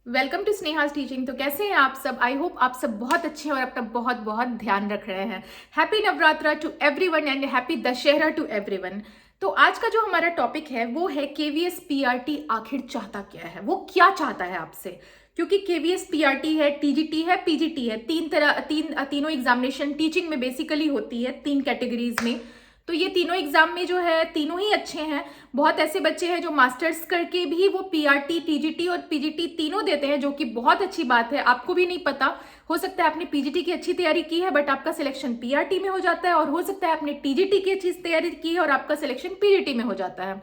Welcome to स्नेहास teaching. तो कैसे हैं आप सब? आई होप आप सब बहुत अच्छे हैं और अपना बहुत बहुत ध्यान रख रहे हैं। Happy Navratra to everyone and happy Dussehra to everyone. तो आज का जो हमारा टॉपिक है वो है केवीएस पीआरटी आखिर चाहता क्या है, वो क्या चाहता है आपसे। क्योंकि केवीएस पीआरटी है, टीजीटी है, पीजीटी है, तीनों एग्जामिनेशन टीचिंग में बेसिकली होती है, तीन कैटेगरीज में। तो ये तीनों एग्जाम में जो है तीनों ही अच्छे हैं। बहुत ऐसे बच्चे हैं जो मास्टर्स करके भी वो पीआरटी, टीजीटी और पीजीटी तीनों देते हैं, जो कि बहुत अच्छी बात है। आपको भी नहीं पता, हो सकता है आपने पीजीटी की अच्छी तैयारी की है बट आपका सिलेक्शन पीआरटी में हो जाता है, और हो सकता है आपने टीजीटी की अच्छी तैयारी की है और आपका सिलेक्शन पीजीटी में हो जाता है।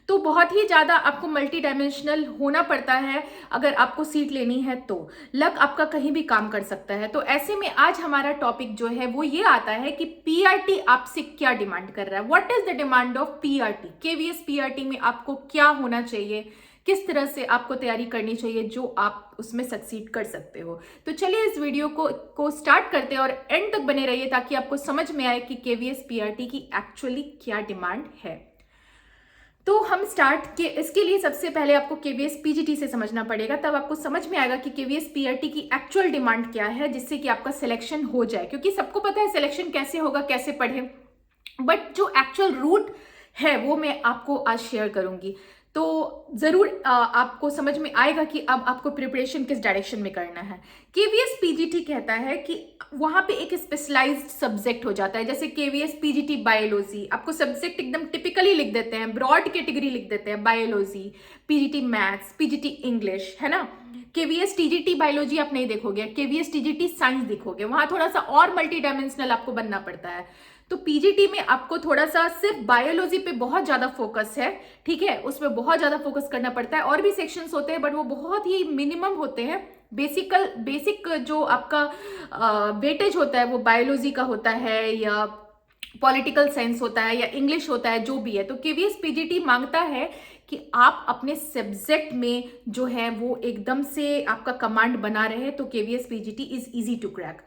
तो बहुत ही ज़्यादा आपको मल्टी डायमेंशनल होना पड़ता है अगर आपको सीट लेनी है। तो लक आपका कहीं भी काम कर सकता है। तो ऐसे में आज हमारा टॉपिक जो है वो ये आता है कि पीआरटी आपसे क्या डिमांड कर रहा है। What is the demand of PRT? KVS PRT में आपको क्या होना चाहिए, किस तरह से आपको तैयारी करनी चाहिए जो आप उसमें सक्सीड कर सकते हो। तो चलिए इस वीडियो को स्टार्ट करते हैं और एंड तक बने रहिए ताकि आपको समझ में आए कि केवीएस पीआरटी की एक्चुअली क्या डिमांड है। तो हम स्टार्ट के इसके लिए सबसे पहले आपको केवीएस पीजीटी से समझना पड़ेगा, तब आपको समझ में आएगा कि केवीएस पीआरटी की एक्चुअल डिमांड क्या है, जिससे कि आपका सिलेक्शन हो जाए। क्योंकि सबको पता है सिलेक्शन कैसे होगा, कैसे पढ़े, बट जो एक्चुअल रूट है वो मैं आपको आज शेयर करूंगी। तो जरूर आपको समझ में आएगा कि अब आपको प्रिपरेशन किस डायरेक्शन में करना है। केवीएस पीजीटी कहता है कि वहां पे एक स्पेशलाइज्ड सब्जेक्ट हो जाता है। जैसे केवीएस पीजीटी बायोलॉजी, आपको सब्जेक्ट एकदम टिपिकली लिख देते हैं, ब्रॉड कैटेगरी लिख देते हैं, biology, PGT maths, PGT English, है ना। केवीएस टीजीटी बायोलॉजी आप नहीं देखोगे, केवीएस टीजीटी साइंस देखोगे, वहां थोड़ा सा और मल्टी डायमेंशनल आपको बनना पड़ता है। तो पीजीटी में आपको थोड़ा सा सिर्फ बायोलॉजी पे बहुत ज्यादा फोकस है, ठीक है, उसमें बहुत ज्यादा फोकस करना पड़ता है। और भी सेक्शंस होते हैं बट वो बहुत ही मिनिमम होते हैं। बेसिक जो आपका वेटेज होता है वो बायोलॉजी का होता है, या पॉलिटिकल साइंस होता है, या इंग्लिश होता है, जो भी है। तो केवीएस पीजीटी मांगता है कि आप अपने सब्जेक्ट में जो है वो एकदम से आपका कमांड बना रहे। तो KVS PGT is easy to crack.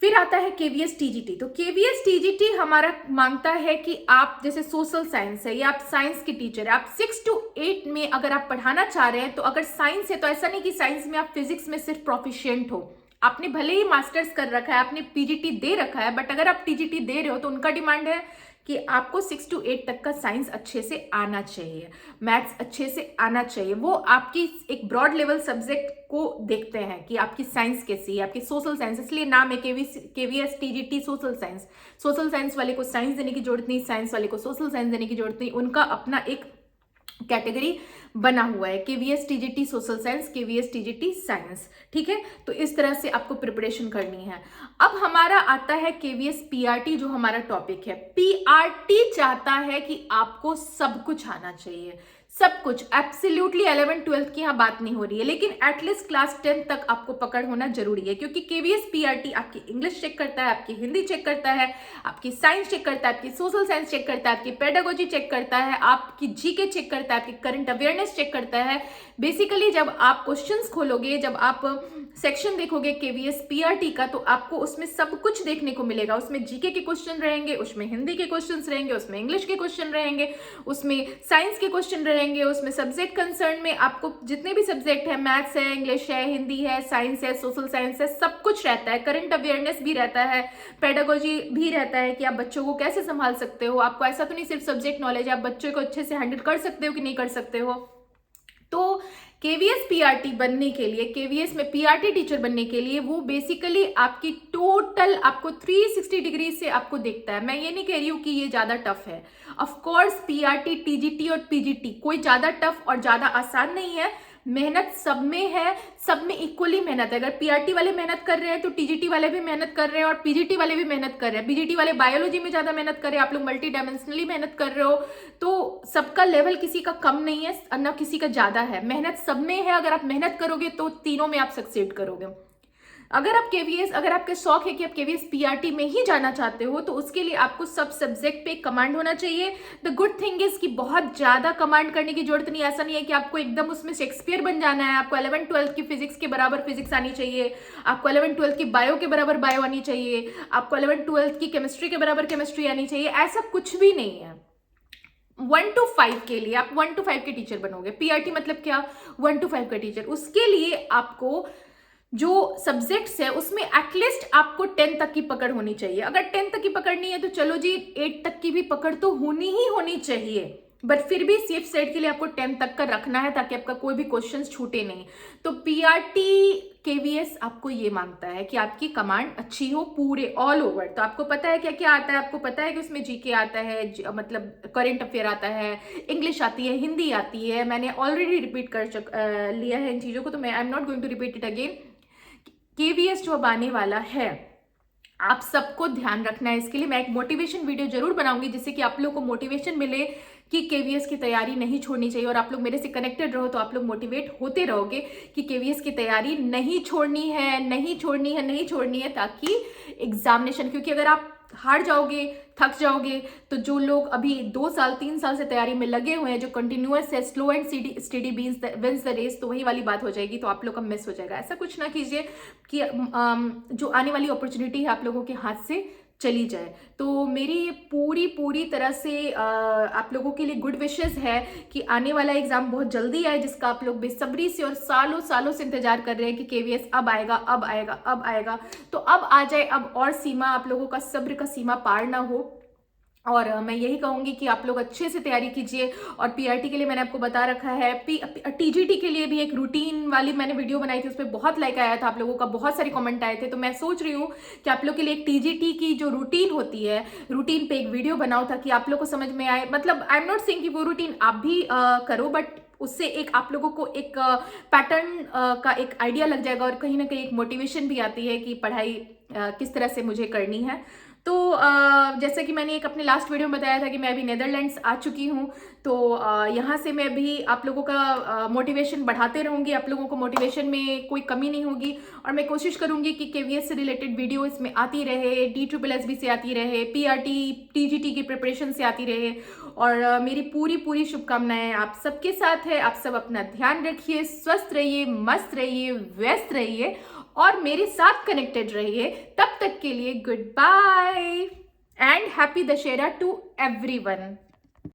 फिर आता है केवीएस टीजीटी। तो केवीएस टीजीटी हमारा मांगता है कि आप जैसे सोशल साइंस है या आप साइंस के टीचर है, आप 6 to 8 में अगर आप पढ़ाना चाह रहे हैं, तो अगर साइंस है तो ऐसा नहीं कि साइंस में आप फिजिक्स में सिर्फ प्रोफिशिएंट हो। आपने भले ही मास्टर्स कर रखा है, आपने पीजीटी दे रखा है, बट अगर आप टीजीटी दे रहे हो तो उनका डिमांड है कि आपको 6 to 8 तक का साइंस अच्छे से आना चाहिए, मैथ्स अच्छे से आना चाहिए। वो आपकी एक ब्रॉड लेवल सब्जेक्ट को देखते हैं कि आपकी साइंस कैसी है, आपकी सोशल साइंस, इसलिए नाम है KVS TGT social science. Social science वाले को साइंस देने की जरूरत नहीं, साइंस वाले को सोशल साइंस देने की जरूरत नहीं, उनका अपना एक कैटेगरी बना हुआ है, KVS TGT social science, KVS TGT science, ठीक है। तो इस तरह से आपको प्रिपरेशन करनी है। अब हमारा आता है केवीएस पीआरटी, जो हमारा टॉपिक है। पीआरटी चाहता है कि आपको सब कुछ आना चाहिए, सब कुछ, एब्सोल्युटली। 11th-12th की यहाँ बात नहीं हो रही है, लेकिन एटलीस्ट क्लास 10 तक आपको पकड़ होना जरूरी है। क्योंकि केवीएस पीआरटी आपकी इंग्लिश चेक करता है, आपकी हिंदी चेक करता है, आपकी साइंस चेक करता है, आपकी सोशल साइंस चेक करता है, आपकी पेडागोजी चेक करता है, आपकी जीके चेक करता है, आपकी करंट अवेयरनेस चेक करता है। बेसिकली जब आप क्वेश्चंस खोलोगे, जब आप सेक्शन देखोगे केवीएस पीआरटी का, तो आपको उसमें सब कुछ देखने को मिलेगा। उसमें जीके के क्वेश्चन रहेंगे, उसमें हिंदी के क्वेश्चन रहेंगे, उसमें इंग्लिश के क्वेश्चन रहेंगे, उसमें साइंस के क्वेश्चन रहेंगे, उसमें सब्जेक्ट कंसर्न में आपको जितने भी सब्जेक्ट है, मैथ्स है, इंग्लिश है, हिंदी है, साइंस है, सोशल साइंस है, सब कुछ रहता है। करंट अवेयरनेस भी रहता है, पेडागोजी भी रहता है कि आप बच्चों को कैसे संभाल सकते हो। आपको ऐसा तो नहीं सिर्फ सब्जेक्ट नॉलेज, आप बच्चों को अच्छे से हैंडल कर सकते हो कि नहीं कर सकते हो। तो केवीएस पीआरटी बनने के लिए, केवीएस में पीआरटी टीचर बनने के लिए, वो बेसिकली आपकी टोटल आपको 360 डिग्री से आपको देखता है। मैं ये नहीं कह रही हूं कि ये ज्यादा टफ है। ऑफ कोर्स पीआरटी, टीजीटी और पीजीटी कोई ज्यादा टफ और ज्यादा आसान नहीं है। मेहनत सब में है, सब में इक्वली मेहनत है। अगर पीआरटी वाले मेहनत कर रहे हैं तो टीजीटी वाले भी मेहनत कर रहे हैं और पीजीटी वाले भी मेहनत कर रहे हैं। पीजीटी वाले बायोलॉजी में ज्यादा मेहनत कर रहे हैं, आप लोग मल्टी डायमेंशनली मेहनत कर रहे हो। तो सबका लेवल किसी का कम नहीं है, ना किसी का ज्यादा है। मेहनत सब में है। अगर आप मेहनत करोगे तो तीनों में आप सक्सेड करोगे। अगर आप केवीएस, अगर आपके शौक है कि आप केवीएस पीआरटी में ही जाना चाहते हो, तो उसके लिए आपको सब सब्जेक्ट पे कमांड होना चाहिए। द गुड थिंग इज कि बहुत ज्यादा कमांड करने की जरूरत नहीं है। ऐसा नहीं है कि आपको एकदम उसमें शेक्सपियर बन जाना है। आपको 11th-12th की फिजिक्स के बराबर फिजिक्स आनी चाहिए, आपको 11th-12th की बायो के बराबर बायो आनी चाहिए, आपको 11th-12th की केमिस्ट्री के बराबर केमिस्ट्री आनी चाहिए। ऐसा कुछ भी नहीं है। 1 to 5 के लिए आप 1 to 5 के टीचर बनोगे। पीआरटी मतलब क्या? 1 to 5 का टीचर। उसके लिए आपको जो सब्जेक्ट्स है उसमें एटलीस्ट आपको 10 तक की पकड़ होनी चाहिए। अगर 10 तक की पकड़ नहीं है तो चलो जी 8 तक की भी पकड़ तो होनी ही होनी चाहिए, बट फिर भी सेफ साइड के लिए आपको 10 तक का रखना है ताकि आपका कोई भी क्वेश्चन छूटे नहीं। तो पीआरटी केवीएस आपको ये मांगता है कि आपकी कमांड अच्छी हो पूरे ऑल ओवर। तो आपको पता है क्या क्या आता है? आपको पता है कि उसमें जीके आता है, मतलब करंट अफेयर आता है, इंग्लिश आती है, हिंदी आती है। मैंने ऑलरेडी रिपीट कर लिया है इन चीज़ों को, तो मैं I am not going to repeat it again. KVS जो अब आने वाला है आप सबको ध्यान रखना है। इसके लिए मैं एक मोटिवेशन वीडियो जरूर बनाऊंगी जिससे कि आप लोगों को मोटिवेशन मिले कि केवीएस की तैयारी नहीं छोड़नी चाहिए, और आप लोग मेरे से कनेक्टेड रहो तो आप लोग मोटिवेट होते रहोगे कि केवीएस की तैयारी नहीं छोड़नी है, नहीं छोड़नी है, नहीं छोड़नी है, ताकि एग्जामिनेशन, क्योंकि अगर आप हार जाओगे, थक जाओगे, तो जो लोग अभी 2 साल 3 साल से तैयारी में लगे हुए हैं, जो कंटिन्यूअस है, slow and steady wins the race, तो वही वाली बात हो जाएगी, तो आप लोग का मिस हो जाएगा। ऐसा कुछ ना कीजिए कि जो आने वाली अपॉर्चुनिटी है आप लोगों के हाथ से चली जाए। तो मेरी पूरी तरह से आप लोगों के लिए गुड विशेस है कि आने वाला एग्जाम बहुत जल्दी आए, जिसका आप लोग बेसब्री से और सालों सालों से इंतजार कर रहे हैं कि केवीएस अब आएगा, अब आएगा, अब आएगा। तो अब आ जाए, अब और सीमा, आप लोगों का सब्र का सीमा पार ना हो। और मैं यही कहूंगी कि आप लोग अच्छे से तैयारी कीजिए। और पीआरटी के लिए मैंने आपको बता रखा है, टीजीटी के लिए भी एक रूटीन वाली मैंने वीडियो बनाई थी, उस पर बहुत लाइक आया था, आप लोगों का बहुत सारे कमेंट आए थे। तो मैं सोच रही हूँ कि आप लोग के लिए एक टीजीटी की जो रूटीन होती है, रूटीन पे एक वीडियो बनाओ ताकि आप लोग को समझ में आए। मतलब आई एम नॉट सेइंग कि वो रूटीन आप भी करो, बट उससे एक आप लोगों को एक पैटर्न का एक आइडिया लग जाएगा, और कहीं ना कहीं एक मोटिवेशन भी आती है कि पढ़ाई किस तरह से मुझे करनी है। तो जैसे कि मैंने एक अपने लास्ट वीडियो में बताया था कि मैं अभी नीदरलैंड्स आ चुकी हूँ, तो यहाँ से मैं भी आप लोगों का मोटिवेशन बढ़ाते रहूँगी, आप लोगों को मोटिवेशन में कोई कमी नहीं होगी। और मैं कोशिश करूँगी कि केवीएस से रिलेटेड वीडियो इसमें आती रहे, DSSB से आती रहे, पीआरटी टीजीटी की प्रिपरेशन से आती रहे। और मेरी पूरी शुभकामनाएं आप सबके साथ है। आप सब अपना ध्यान रखिए, स्वस्थ रहिए, मस्त रहिए, व्यस्त रहिए, और मेरे साथ कनेक्टेड रहिए। तब तक के लिए good bye and happy Dussehra to everyone.